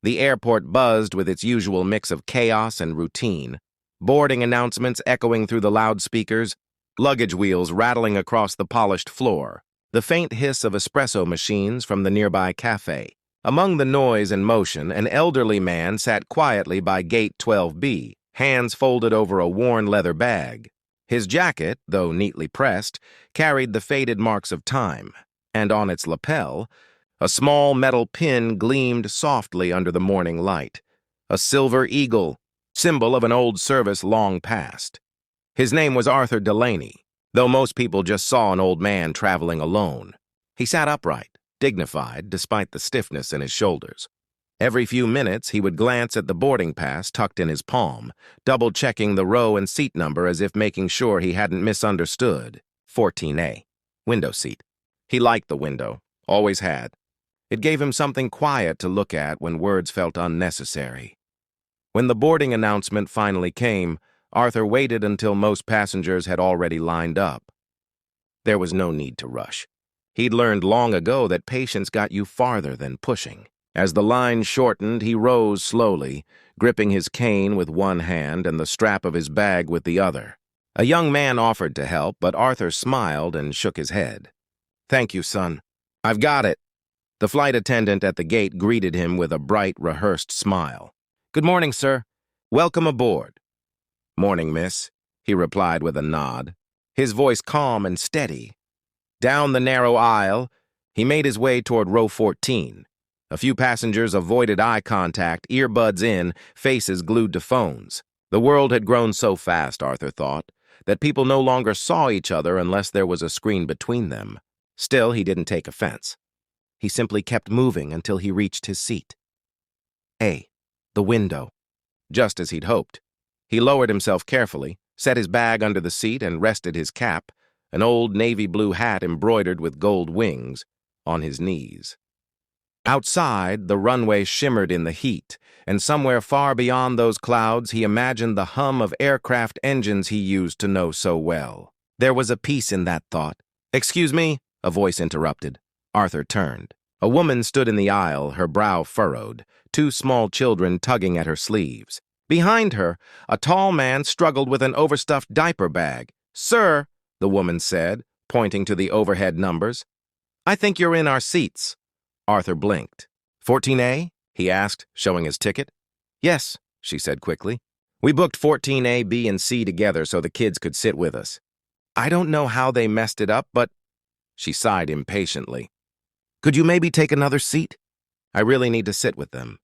The airport buzzed with its usual mix of chaos and routine, boarding announcements echoing through the loudspeakers, luggage wheels rattling across the polished floor, the faint hiss of espresso machines from the nearby cafe. Among the noise and motion, an elderly man sat quietly by gate 12B, hands folded over a worn leather bag. His jacket, though neatly pressed, carried the faded marks of time, and on its lapel, a small metal pin gleamed softly under the morning light, a silver eagle, symbol of an old service long past. His name was Arthur Delaney, though most people just saw an old man traveling alone. He sat upright, dignified despite the stiffness in his shoulders. Every few minutes, he would glance at the boarding pass tucked in his palm, double-checking the row and seat number as if making sure he hadn't misunderstood. 14A. Window seat. He liked the window, always had. It gave him something quiet to look at when words felt unnecessary. When the boarding announcement finally came, Arthur waited until most passengers had already lined up. There was no need to rush. He'd learned long ago that patience got you farther than pushing. As the line shortened, he rose slowly, gripping his cane with one hand and the strap of his bag with the other. A young man offered to help, but Arthur smiled and shook his head. "Thank you, son. I've got it." The flight attendant at the gate greeted him with a bright, rehearsed smile. "Good morning, sir. Welcome aboard." "Morning, miss," he replied with a nod, his voice calm and steady. Down the narrow aisle, he made his way toward row 14. A few passengers avoided eye contact, earbuds in, faces glued to phones. The world had grown so fast, Arthur thought, that people no longer saw each other unless there was a screen between them. Still, he didn't take offense. He simply kept moving until he reached his seat. The window. Just as he'd hoped. He lowered himself carefully, set his bag under the seat, and rested his cap, an old navy blue hat embroidered with gold wings, on his knees. Outside, the runway shimmered in the heat, and somewhere far beyond those clouds he imagined the hum of aircraft engines he used to know so well. There was a peace in that thought. "Excuse me," a voice interrupted. Arthur turned. A woman stood in the aisle, her brow furrowed, two small children tugging at her sleeves. Behind her, a tall man struggled with an overstuffed diaper bag. "Sir," the woman said, pointing to the overhead numbers, "I think you're in our seats." Arthur blinked. 14A? He asked, showing his ticket. "Yes," she said quickly. "We booked 14A, B, and C together so the kids could sit with us. I don't know how they messed it up, but—" She sighed impatiently. "Could you maybe take another seat? I really need to sit with them."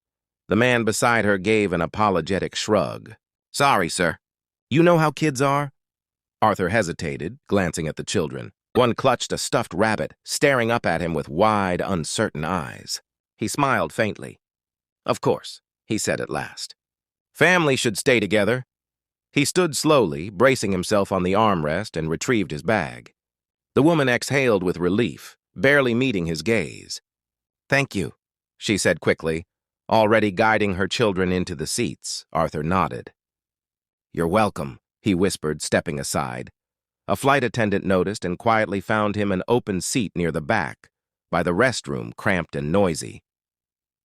The man beside her gave an apologetic shrug. "Sorry, sir." "You know how kids are?" Arthur hesitated, glancing at the children. One clutched a stuffed rabbit, staring up at him with wide, uncertain eyes. He smiled faintly. "Of course," he said at last. "Family should stay together." He stood slowly, bracing himself on the armrest, and retrieved his bag. The woman exhaled with relief, barely meeting his gaze. "Thank you," she said quickly, already guiding her children into the seats. Arthur nodded. "You're welcome," he whispered, stepping aside. A flight attendant noticed and quietly found him an open seat near the back, by the restroom, cramped and noisy.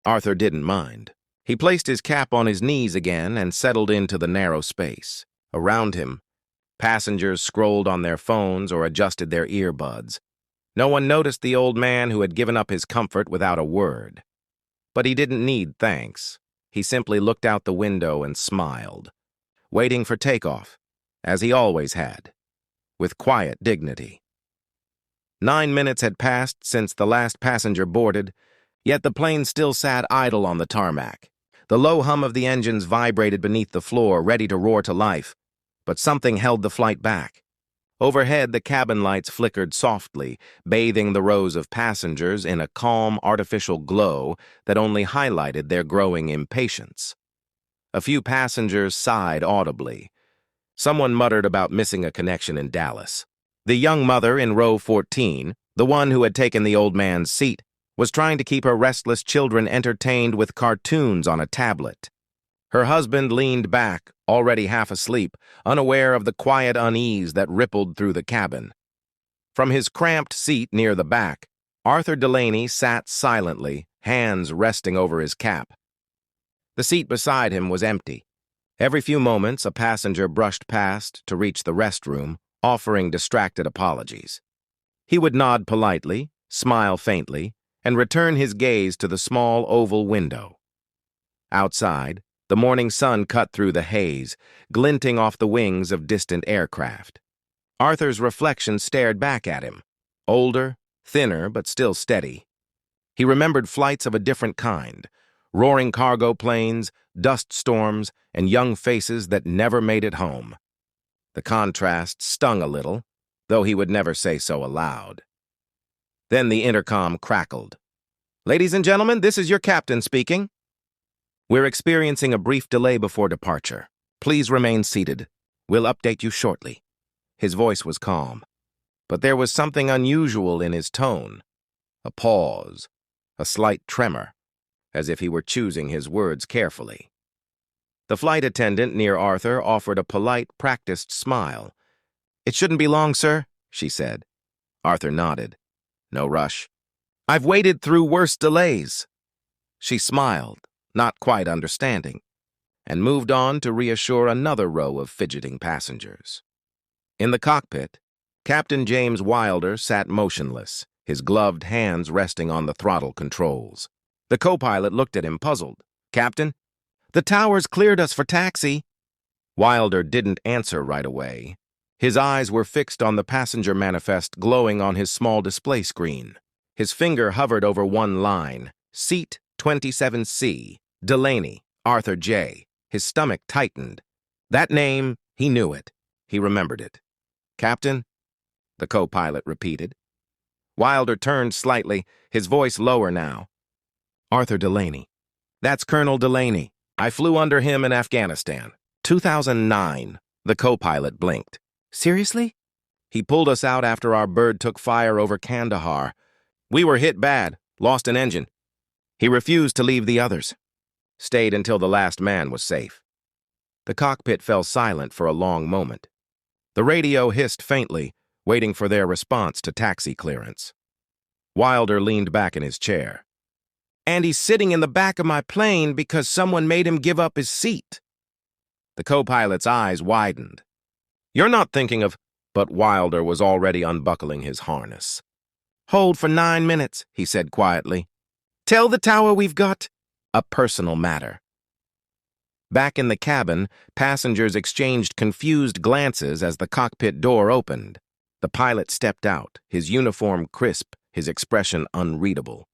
Arthur didn't mind. He placed his cap on his knees again and settled into the narrow space. Around him, passengers scrolled on their phones or adjusted their earbuds. No one noticed the old man who had given up his comfort without a word. But he didn't need thanks. He simply looked out the window and smiled, waiting for takeoff, as he always had, with quiet dignity. 9 minutes had passed since the last passenger boarded, yet the plane still sat idle on the tarmac. The low hum of the engines vibrated beneath the floor, ready to roar to life, but something held the flight back. Overhead, the cabin lights flickered softly, bathing the rows of passengers in a calm, artificial glow that only highlighted their growing impatience. A few passengers sighed audibly. Someone muttered about missing a connection in Dallas. The young mother in row 14, the one who had taken the old man's seat, was trying to keep her restless children entertained with cartoons on a tablet. Her husband leaned back, already half asleep, unaware of the quiet unease that rippled through the cabin. From his cramped seat near the back, Arthur Delaney sat silently, hands resting over his cap. The seat beside him was empty. Every few moments, a passenger brushed past to reach the restroom, offering distracted apologies. He would nod politely, smile faintly, and return his gaze to the small oval window. Outside, the morning sun cut through the haze, glinting off the wings of distant aircraft. Arthur's reflection stared back at him, older, thinner, but still steady. He remembered flights of a different kind, roaring cargo planes, dust storms, and young faces that never made it home. The contrast stung a little, though he would never say so aloud. Then the intercom crackled. "Ladies and gentlemen, this is your captain speaking. We're experiencing a brief delay before departure. Please remain seated. We'll update you shortly." His voice was calm, but there was something unusual in his tone. A pause, a slight tremor, as if he were choosing his words carefully. The flight attendant near Arthur offered a polite, practiced smile. "It shouldn't be long, sir," she said. Arthur nodded. "No rush. I've waited through worse delays." She smiled, not quite understanding, and moved on to reassure another row of fidgeting passengers. In the cockpit, Captain James Wilder sat motionless, his gloved hands resting on the throttle controls. The co-pilot looked at him, puzzled. "Captain, the tower's cleared us for taxi." Wilder didn't answer right away. His eyes were fixed on the passenger manifest glowing on his small display screen. His finger hovered over one line, Seat 27C, Delaney, Arthur J. His stomach tightened. That name, he knew it. He remembered it. "Captain?" the co-pilot repeated. Wilder turned slightly, his voice lower now. "Arthur Delaney. That's Colonel Delaney. I flew under him in Afghanistan. 2009. The co-pilot blinked. "Seriously?" "He pulled us out after our bird took fire over Kandahar. We were hit bad, lost an engine. He refused to leave the others. Stayed until the last man was safe." The cockpit fell silent for a long moment. The radio hissed faintly, waiting for their response to taxi clearance. Wilder leaned back in his chair. "And he's sitting in the back of my plane because someone made him give up his seat." The co-pilot's eyes widened. "You're not thinking of—" But Wilder was already unbuckling his harness. "Hold for 9 minutes," he said quietly. "Tell the tower we've got a personal matter." Back in the cabin, passengers exchanged confused glances as the cockpit door opened. The pilot stepped out, his uniform crisp, his expression unreadable.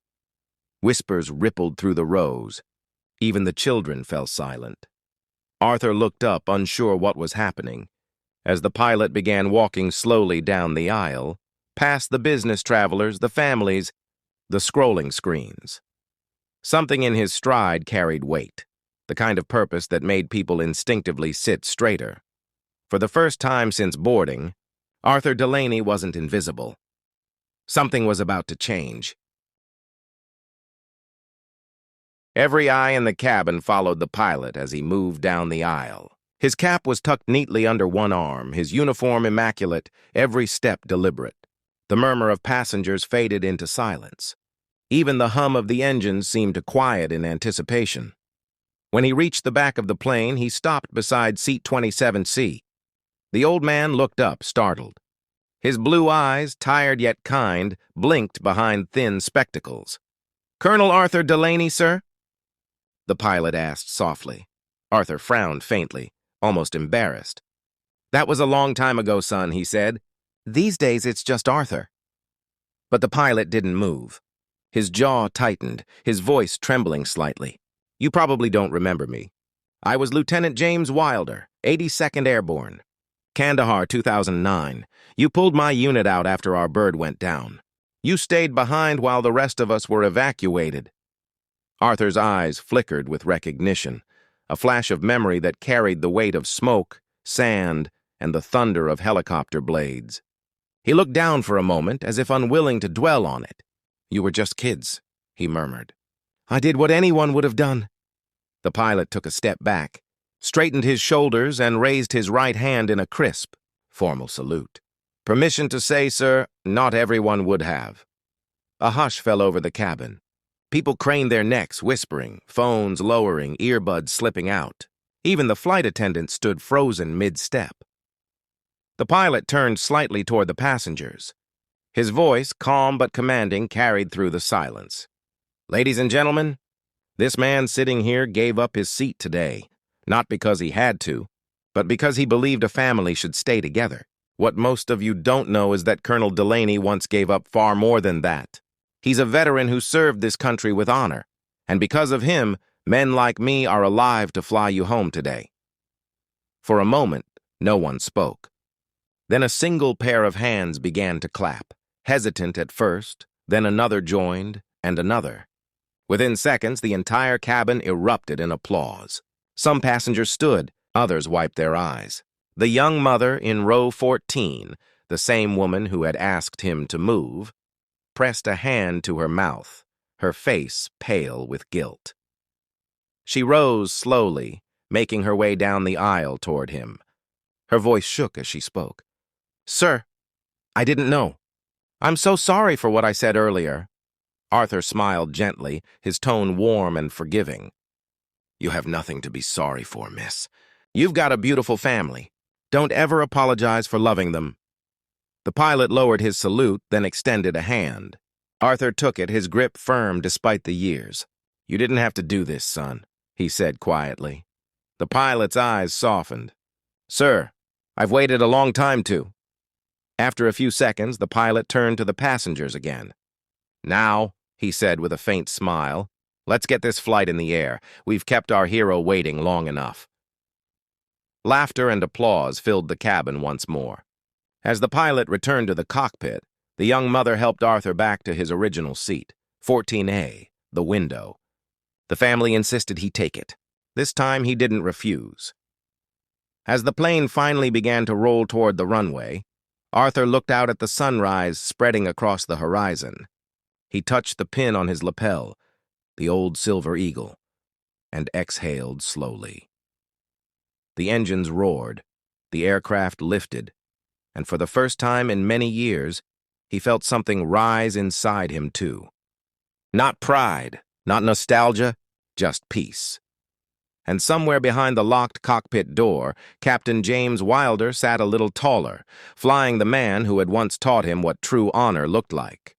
Whispers rippled through the rows. Even the children fell silent. Arthur looked up, unsure what was happening, as the pilot began walking slowly down the aisle, past the business travelers, the families, the scrolling screens. Something in his stride carried weight, the kind of purpose that made people instinctively sit straighter. For the first time since boarding, Arthur Delaney wasn't invisible. Something was about to change. Every eye in the cabin followed the pilot as he moved down the aisle. His cap was tucked neatly under one arm, his uniform immaculate, every step deliberate. The murmur of passengers faded into silence. Even the hum of the engines seemed to quiet in anticipation. When he reached the back of the plane, he stopped beside seat 27C. The old man looked up, startled. His blue eyes, tired yet kind, blinked behind thin spectacles. "Colonel Arthur Delaney, sir?" the pilot asked softly. Arthur frowned faintly, almost embarrassed. "That was a long time ago, son," he said. "These days it's just Arthur." But the pilot didn't move. His jaw tightened, his voice trembling slightly. "You probably don't remember me. I was Lieutenant James Wilder, 82nd Airborne. Kandahar, 2009. You pulled my unit out after our bird went down. You stayed behind while the rest of us were evacuated." Arthur's eyes flickered with recognition, a flash of memory that carried the weight of smoke, sand, and the thunder of helicopter blades. He looked down for a moment, as if unwilling to dwell on it. "You were just kids," he murmured. "I did what anyone would have done." The pilot took a step back, straightened his shoulders, and raised his right hand in a crisp, formal salute. "Permission to say, sir, not everyone would have." A hush fell over the cabin. People craned their necks, whispering, phones lowering, earbuds slipping out. Even the flight attendant stood frozen mid-step. The pilot turned slightly toward the passengers. His voice, calm but commanding, carried through the silence. "Ladies and gentlemen, this man sitting here gave up his seat today, not because he had to, but because he believed a family should stay together. What most of you don't know is that Colonel Delaney once gave up far more than that. He's a veteran who served this country with honor, and because of him, men like me are alive to fly you home today." For a moment, no one spoke. Then a single pair of hands began to clap, hesitant at first, then another joined, and another. Within seconds, the entire cabin erupted in applause. Some passengers stood, others wiped their eyes. The young mother in row 14, the same woman who had asked him to move, pressed a hand to her mouth, her face pale with guilt. She rose slowly, making her way down the aisle toward him. Her voice shook as she spoke. "Sir, I didn't know. I'm so sorry for what I said earlier." Arthur smiled gently, his tone warm and forgiving. "You have nothing to be sorry for, miss. You've got a beautiful family. Don't ever apologize for loving them." The pilot lowered his salute, then extended a hand. Arthur took it, his grip firm despite the years. "You didn't have to do this, son," he said quietly. The pilot's eyes softened. "Sir, I've waited a long time to." After a few seconds, the pilot turned to the passengers again. "Now," he said with a faint smile, "let's get this flight in the air. We've kept our hero waiting long enough." Laughter and applause filled the cabin once more. As the pilot returned to the cockpit, the young mother helped Arthur back to his original seat, 14A, the window. The family insisted he take it. This time he didn't refuse. As the plane finally began to roll toward the runway, Arthur looked out at the sunrise spreading across the horizon. He touched the pin on his lapel, the old Silver Eagle, and exhaled slowly. The engines roared, the aircraft lifted, and for the first time in many years, he felt something rise inside him too. Not pride, not nostalgia, just peace. And somewhere behind the locked cockpit door, Captain James Wilder sat a little taller, flying the man who had once taught him what true honor looked like.